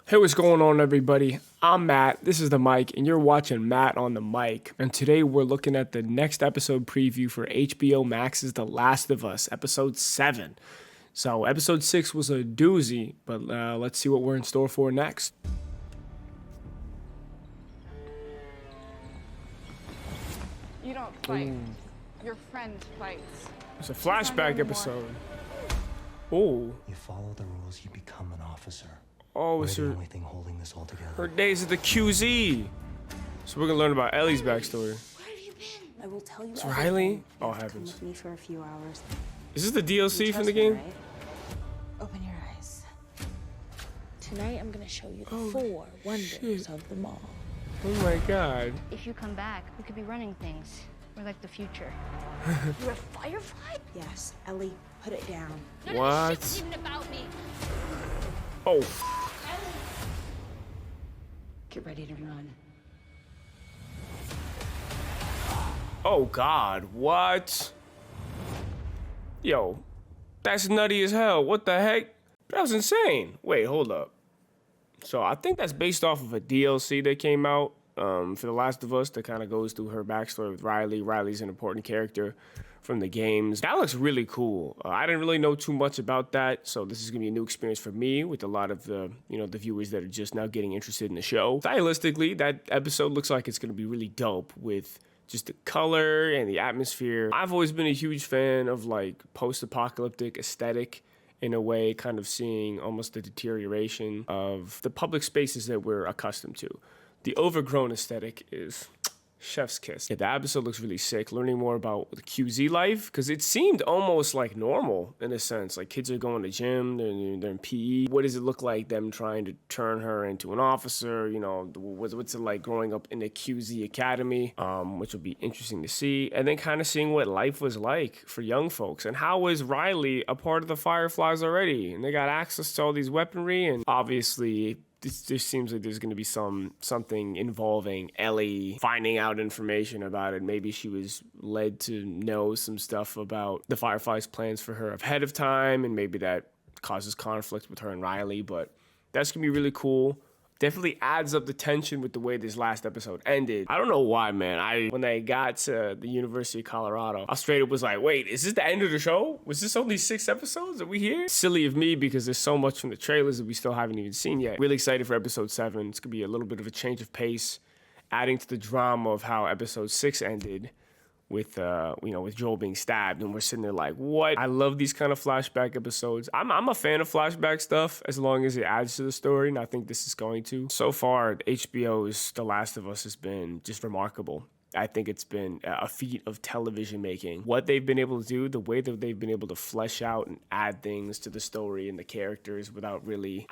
Hey, what's going on, everybody? I'm Matt, this is the mic, and you're watching Matt on the mic. And today we're looking at the next episode preview for HBO Max's The Last of Us, episode 7. So episode 6 was a doozy, but let's see what we're in store for next. You don't fight. Your friend fights. It's a flashback episode. Oh. You follow the rules, you become an officer. Oh, We're it's the her, only thing holding this all together. her days at the QZ. So we're gonna learn about Ellie's backstory. Where have you been? I will tell you. It's everything. Riley? You Oh, have to come heavens. with me for a few hours. Is this the DLC You from the trust me, game? right? Open your eyes. Tonight I'm gonna show you the 4 wonders of the mall. Oh my god. If you come back, we could be running things. We're like the future. You're a firefly? Yes, Ellie, put it down. What? Even about me. Oh. Get ready to run. Oh god, what? Yo, that's nutty as hell. What the heck? That was insane. Wait, hold up. So I think that's based off of a DLC that came out for The Last of Us that kind of goes through her backstory with Riley. Riley's an important character from the games. That looks really cool. I didn't really know too much about that, so this is gonna be a new experience for me with a lot of the, the viewers that are just now getting interested in the show. Stylistically, that episode looks like it's gonna be really dope with just the color and the atmosphere. I've always been a huge fan of like post-apocalyptic aesthetic in a way, kind of seeing almost the deterioration of the public spaces that we're accustomed to. The overgrown aesthetic is chef's kiss. Yeah, the episode looks really sick. Learning more about the QZ life, because it seemed almost like normal in a sense. Like kids are going to gym, they're in PE. What does it look like them trying to turn her into an officer? You know, what's it like growing up in the QZ academy, which will be interesting to see. And then kind of seeing what life was like for young folks. And how was Riley a part of the Fireflies already? And they got access to all these weaponry, and obviously this seems like there's going to be something involving Ellie finding out information about it. Maybe she was led to know some stuff about the Fireflies' plans for her ahead of time, and maybe that causes conflict with her and Riley. But that's going to be really cool. Definitely adds up the tension with the way this last episode ended. I don't know why, man. When I got to the University of Colorado, I straight up was like, wait, is this the end of the show? Was this only 6 episodes? Are we here? Silly of me, because there's so much from the trailers that we still haven't even seen yet. Really excited for episode 7. It's gonna be a little bit of a change of pace, adding to the drama of how episode 6 ended with with Joel being stabbed, and we're sitting there like, what? I love these kind of flashback episodes. I'm a fan of flashback stuff as long as it adds to the story, and I think this is going to. So far, HBO's The Last of Us has been just remarkable. I think it's been a feat of television making. What they've been able to do, the way that they've been able to flesh out and add things to the story and the characters without really,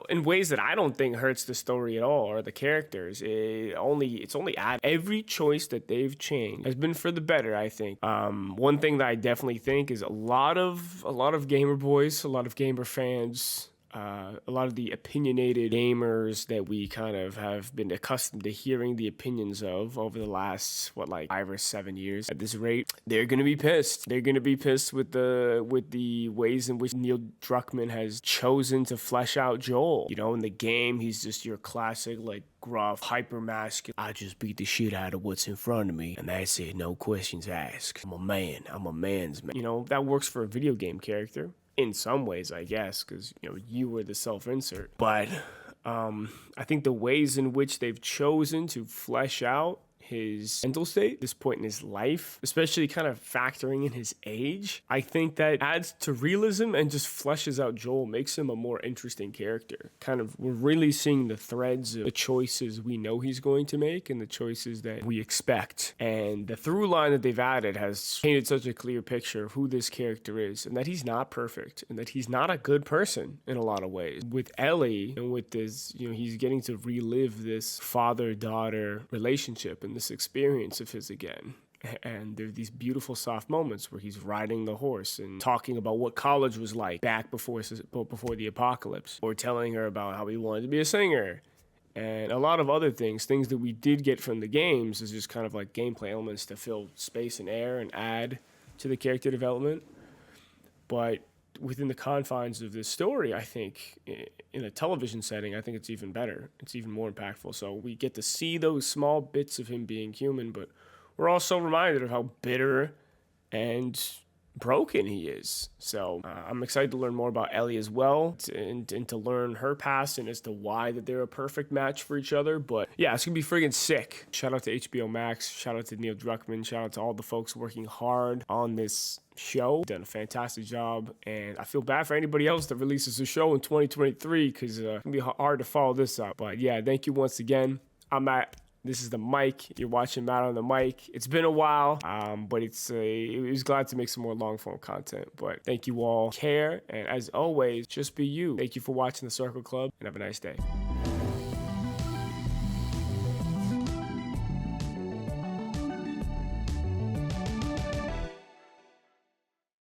in ways that I don't think hurts the story at all or the characters. It's only add. Every choice that they've changed has been for the better, I think. One thing that I definitely think is a lot of gamer boys, a lot of gamer fans, a lot of the opinionated gamers that we kind of have been accustomed to hearing the opinions of over the last, 5 or 7 years at this rate, they're going to be pissed. They're going to be pissed with the ways in which Neil Druckmann has chosen to flesh out Joel. You know, in the game, he's just your classic, gruff, hyper masculine. I just beat the shit out of what's in front of me, and that's it. No questions asked. I'm a man. I'm a man's man. You know, that works for a video game character. In some ways, I guess, because, you were the self-insert. But I think the ways in which they've chosen to flesh out his mental state, this point in his life, especially kind of factoring in his age, I think that adds to realism and just fleshes out Joel, makes him a more interesting character. Kind of, we're really seeing the threads of the choices we know he's going to make and the choices that we expect. And the through line that they've added has painted such a clear picture of who this character is, and that he's not perfect, and that he's not a good person in a lot of ways. With Ellie, and with this, he's getting to relive this father-daughter relationship and this experience of his again. And there are these beautiful soft moments where he's riding the horse and talking about what college was like back before the apocalypse, or telling her about how he wanted to be a singer, and a lot of other things that we did get from the games is just kind of like gameplay elements to fill space and air and add to the character development. But within the confines of this story, I think in a television setting, I think it's even better. It's even more impactful. So we get to see those small bits of him being human, but we're also reminded of how bitter and broken he is. So I'm excited to learn more about Ellie as well, and to learn her past and as to why that they're a perfect match for each other. But yeah, it's gonna be friggin' sick. Shout out to HBO Max, shout out to Neil Druckmann, shout out to all the folks working hard on this show. Done a fantastic job, and I feel bad for anybody else that releases a show in 2023 because it's gonna be hard to follow this up. But yeah, thank you once again. I'm Matt. This is the mic. You're watching Matt on the mic. It's been a while, but it was glad to make some more long form content. But thank you all. Care, and as always, just be you. Thank you for watching the Circle Club, and have a nice day.